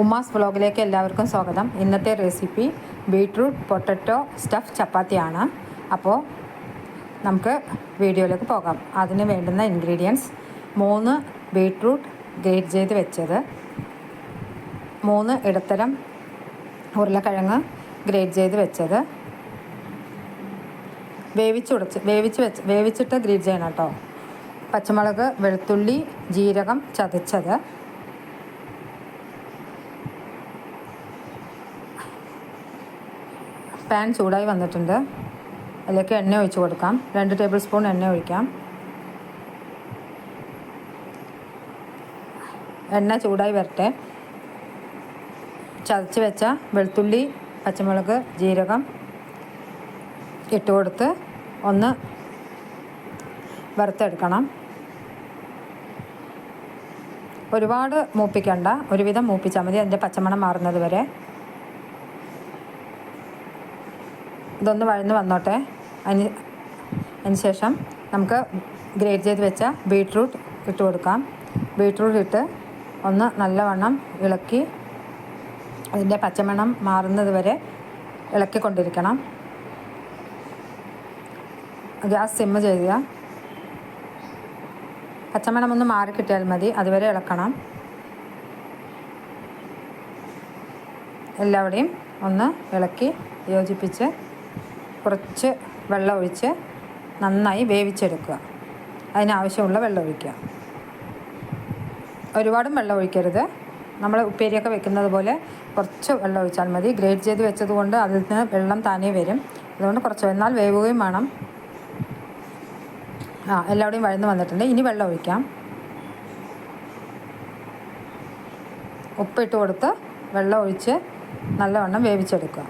ഉമ്മാസ് വ്ളോഗിലേക്ക് എല്ലാവർക്കും സ്വാഗതം. ഇന്നത്തെ റെസിപ്പി ബീട്രൂട്ട് പൊട്ടറ്റോ സ്റ്റഫ് ചപ്പാത്തിയാണ്. അപ്പോൾ നമുക്ക് വീഡിയോയിലേക്ക് പോകാം. അതിന് വേണ്ടുന്ന ഇൻഗ്രീഡിയൻസ് 3 ബീട്രൂട്ട് ഗ്രേറ്റ് ചെയ്ത് വെച്ചത്, 3 ഇടത്തരം ഉരുളക്കിഴങ്ങ് ഗ്രേറ്റ് ചെയ്ത് വെച്ചത്, വേവിച്ചിട്ട് ഗ്രേറ്റ് ചെയ്യണം കേട്ടോ. പച്ചമുളക്, വെളുത്തുള്ളി, ജീരകം ചതച്ചത്, പാൻ ചൂടായി വന്നിട്ടുണ്ട്. അതിലേക്ക് എണ്ണ ഒഴിച്ച് കൊടുക്കാം. 2 ടേബിൾ സ്പൂൺ എണ്ണ ഒഴിക്കാം. എണ്ണ ചൂടായി വരട്ടെ. ചതച്ച് വെച്ച വെളുത്തുള്ളി, പച്ചമുളക്, ജീരകം ഇട്ട് കൊടുത്ത് ഒന്ന് വറുത്തെടുക്കണം. ഒരുപാട് മൂപ്പിക്കണ്ട, ഒരുവിധം മൂപ്പിച്ചാൽ മതി, അതിൻ്റെ പച്ചമണം മാറുന്നത് വരെ. ഇതൊന്ന് വഴന്ന് വന്നോട്ടെ. അതിനുശേഷം നമുക്ക് ഗ്രേറ്റ് ചെയ്ത് വെച്ച ബീട്രൂട്ട് ഇട്ട് കൊടുക്കാം. ബീട്രൂട്ട് ഇട്ട് ഒന്ന് നല്ലവണ്ണം ഇളക്കി അതിൻ്റെ പച്ചമണം മാറുന്നത് വരെ ഇളക്കിക്കൊണ്ടിരിക്കണം. ഗ്യാസ് സിമ്മ് ചെയ്യുക. പച്ചമണം ഒന്ന് മാറിക്കിട്ടിയാൽ മതി, അതുവരെ ഇളക്കണം. എല്ലാവരുടെയും ഒന്ന് ഇളക്കി യോജിപ്പിച്ച് കുറച്ച് വെള്ളം ഒഴിച്ച് നന്നായി വേവിച്ചെടുക്കുക. അതിനാവശ്യമുള്ള വെള്ളം ഒഴിക്കുക. ഒരുപാടും വെള്ളം ഒഴിക്കരുത്. നമ്മൾ ഉപ്പേരിയൊക്കെ വെക്കുന്നത് പോലെ കുറച്ച് വെള്ളം ഒഴിച്ചാൽ മതി. ഗ്രേറ്റ് ചെയ്ത് വെച്ചതുകൊണ്ട് അതിൽ നിന്ന് വെള്ളം താനേ വരും. അതുകൊണ്ട് കുറച്ച്, എന്നാൽ വേവുകയും വേണം. എല്ലാവരുടെയും വഴന്ന് വന്നിട്ടുണ്ട്. ഇനി വെള്ളം ഒഴിക്കാം. ഉപ്പിട്ട് കൊടുത്ത് വെള്ളം ഒഴിച്ച് നല്ലവണ്ണം വേവിച്ചെടുക്കുക.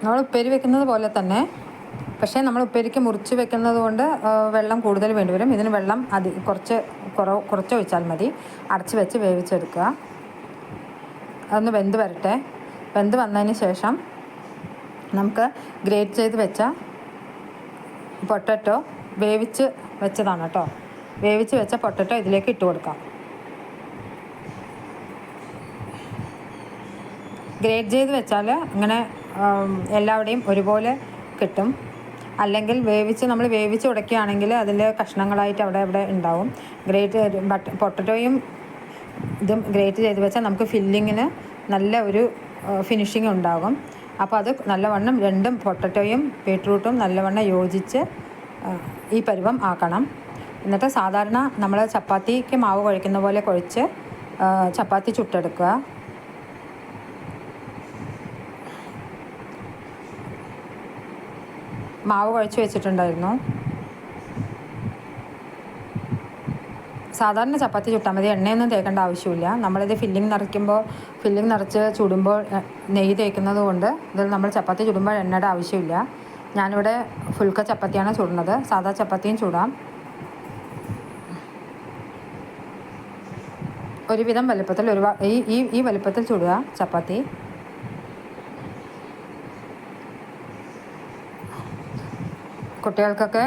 നമ്മൾ ഉപ്പേരി വെക്കുന്നത് പോലെ തന്നെ, പക്ഷേ നമ്മൾ ഉപ്പേരിക്ക് മുറിച്ച് വെക്കുന്നത് കൊണ്ട് വെള്ളം കൂടുതൽ വേണ്ടി വരും. ഇതിന് വെള്ളം കുറച്ച് ഒഴിച്ചാൽ മതി. അടച്ച് വെച്ച് വേവിച്ചെടുക്കുക. അതൊന്ന് വെന്ത് വരട്ടെ. വെന്ത് വന്നതിന് ശേഷം നമുക്ക് ഗ്രേറ്റ് ചെയ്ത് വെച്ച പൊട്ടറ്റോ, വേവിച്ച് വെച്ചതാണ് കേട്ടോ, വേവിച്ച് വെച്ച പൊട്ടറ്റോ ഇതിലേക്ക് ഇട്ട് കൊടുക്കാം. ഗ്രേറ്റ് ചെയ്ത് വെച്ചാൽ ഇങ്ങനെ എല്ലാവരുടെയും ഒരുപോലെ കിട്ടും. അല്ലെങ്കിൽ നമ്മൾ വേവിച്ച് ഉടയ്ക്കുകയാണെങ്കിൽ അതിൽ കഷ്ണങ്ങളായിട്ട് അവിടെ ഉണ്ടാവും. പൊട്ടറ്റോയും ഇതും ഗ്രേറ്റ് ചെയ്ത് വെച്ചാൽ നമുക്ക് ഫില്ലിങ്ങിന് നല്ല ഒരു ഫിനിഷിങ് ഉണ്ടാകും. അപ്പോൾ അത് നല്ലവണ്ണം രണ്ടും പൊട്ടറ്റോയും ബീട്രൂട്ടും നല്ലവണ്ണം യോജിച്ച് ഈ പരുവം ആക്കണം. എന്നിട്ട് സാധാരണ നമ്മൾ ചപ്പാത്തിക്ക് മാവ് കുഴയ്ക്കുന്ന പോലെ കുഴച്ച് ചപ്പാത്തി ചുട്ടെടുക്കുക. മാവ് കുഴച്ച് വെച്ചിട്ടുണ്ടായിരുന്നു. സാധാരണ ചപ്പാത്തി ചുട്ടാൽ മതി, എണ്ണയൊന്നും തേക്കേണ്ട ആവശ്യമില്ല. നമ്മളിത് ഫില്ലിങ് നിറച്ച് ചുടുമ്പോൾ നെയ്യ് തേക്കുന്നത് കൊണ്ട് ഇതിൽ നമ്മൾ ചപ്പാത്തി ചുടുമ്പോൾ എണ്ണയുടെ ആവശ്യമില്ല. ഞാനിവിടെ ഫുൾക്ക ചപ്പാത്തിയാണ് ചുടുന്നത്. സാധാ ചപ്പാത്തിയും ചുടാം. ഒരുവിധം വലുപ്പത്തിൽ ഈ വലുപ്പത്തിൽ ചുടുക ചപ്പാത്തി. കുട്ടികൾക്കൊക്കെ,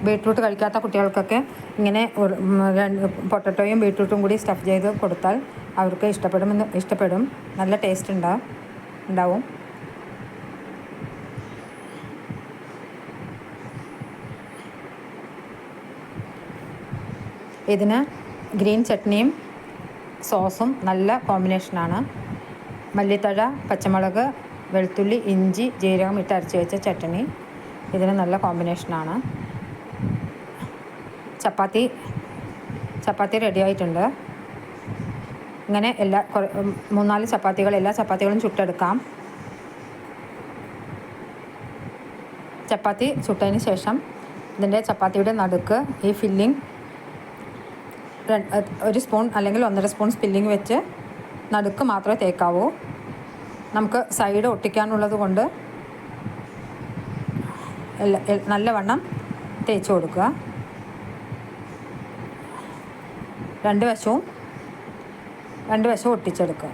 ബീട്രൂട്ട് കഴിക്കാത്ത കുട്ടികൾക്കൊക്കെ ഇങ്ങനെ പൊട്ടറ്റോയും ബീട്രൂട്ടും കൂടി സ്റ്റഫ് ചെയ്ത് കൊടുത്താൽ അവർക്ക് ഇഷ്ടപ്പെടും. നല്ല ടേസ്റ്റ് ഉണ്ടാവും. ഇതിന് ഗ്രീൻ ചട്നിയും സോസും നല്ല കോമ്പിനേഷനാണ്. മല്ലിത്തഴ, പച്ചമുളക്, വെളുത്തുള്ളി, ഇഞ്ചി, ജീരകം ഇട്ട് അരച്ച് വെച്ച ചട്നി ഇതിന് നല്ല കോമ്പിനേഷനാണ്. ചപ്പാത്തി റെഡി ആയിട്ടുണ്ട്. ഇങ്ങനെ 3-4 ചപ്പാത്തികൾ, എല്ലാ ചപ്പാത്തികളും ചുട്ടെടുക്കാം. ചപ്പാത്തി ചുട്ടതിന് ശേഷം ഇതിൻ്റെ ചപ്പാത്തിയുടെ നടുക്ക് ഈ ഫില്ലിങ് 1 സ്പൂൺ അല്ലെങ്കിൽ 1.5 സ്പൂൺ ഫില്ലിങ് വെച്ച് നടുക്ക് മാത്രമേ തേക്കാവൂ. നമുക്ക് സൈഡ് ഒട്ടിക്കാനുള്ളത് കൊണ്ട് നല്ലവണ്ണം തേച്ച് കൊടുക്കുക. 2 വശവും ഒട്ടിച്ചെടുക്കുക.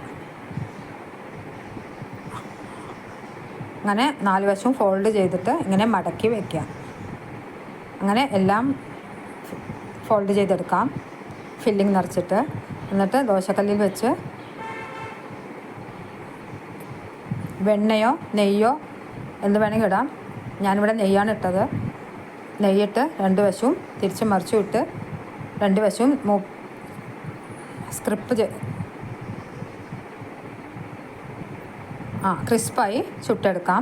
അങ്ങനെ 4 വശവും ഫോൾഡ് ചെയ്തിട്ട് ഇങ്ങനെ മടക്കി വയ്ക്കുക. അങ്ങനെ എല്ലാം ഫോൾഡ് ചെയ്തെടുക്കാം, ഫില്ലിങ് നിറച്ചിട്ട്. എന്നിട്ട് ദോശക്കല്ലിൽ വെച്ച് വെണ്ണയോ നെയ്യോ എന്ത് വേണമെങ്കിൽ ഇടാം. ഞാനിവിടെ നെയ്യാണ് ഇട്ടത്. നെയ്യിട്ട് 2 വശവും തിരിച്ച് മറിച്ചും ഇട്ട് 2 വശവും ക്രിസ്പായി ചുട്ടെടുക്കാം.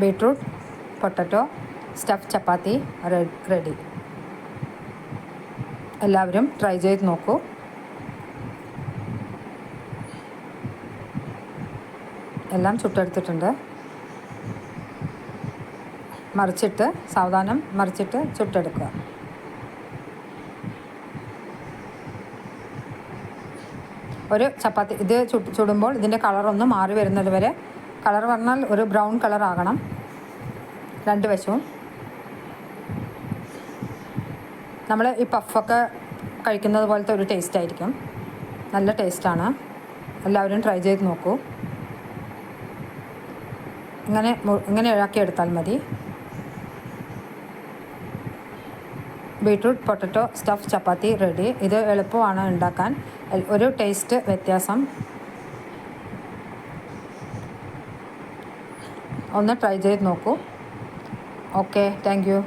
ബീട്രൂട്ട് പൊട്ടറ്റോ സ്റ്റഫ് ചപ്പാത്തി റെഡി. എല്ലാവരും ട്രൈ ചെയ്ത് നോക്കൂ. എല്ലാം ചുട്ടെടുത്തിട്ടുണ്ട്. മറിച്ചിട്ട് സാവധാനം മറിച്ചിട്ട് ചുട്ടെടുക്കുക. ഒരു ചപ്പാത്തി ഇത് ചുടുമ്പോൾ ഇതിൻ്റെ കളറൊന്ന് മാറി വരുന്നത് വരെ, കളർ പറഞ്ഞാൽ ഒരു ബ്രൗൺ കളർ ആകണം 2 വശവും. നമ്മൾ ഈ പഫൊക്കെ കഴിക്കുന്നത് പോലത്തെ ഒരു ടേസ്റ്റ് ആയിരിക്കും. നല്ല ടേസ്റ്റാണ്. എല്ലാവരും ട്രൈ ചെയ്ത് നോക്കൂ. ഇങ്ങനെ ഇളക്കിയെടുത്താൽ മതി. ബീട്രൂട്ട് പൊട്ടറ്റോ സ്റ്റഫ് ചപ്പാത്തി റെഡി. ഇത് എളുപ്പമാണ് ഉണ്ടാക്കാൻ. ഒരു ടേസ്റ്റ് വ്യത്യാസം. ഒന്ന് ട്രൈ ചെയ്ത് നോക്കൂ. Okay, thank you.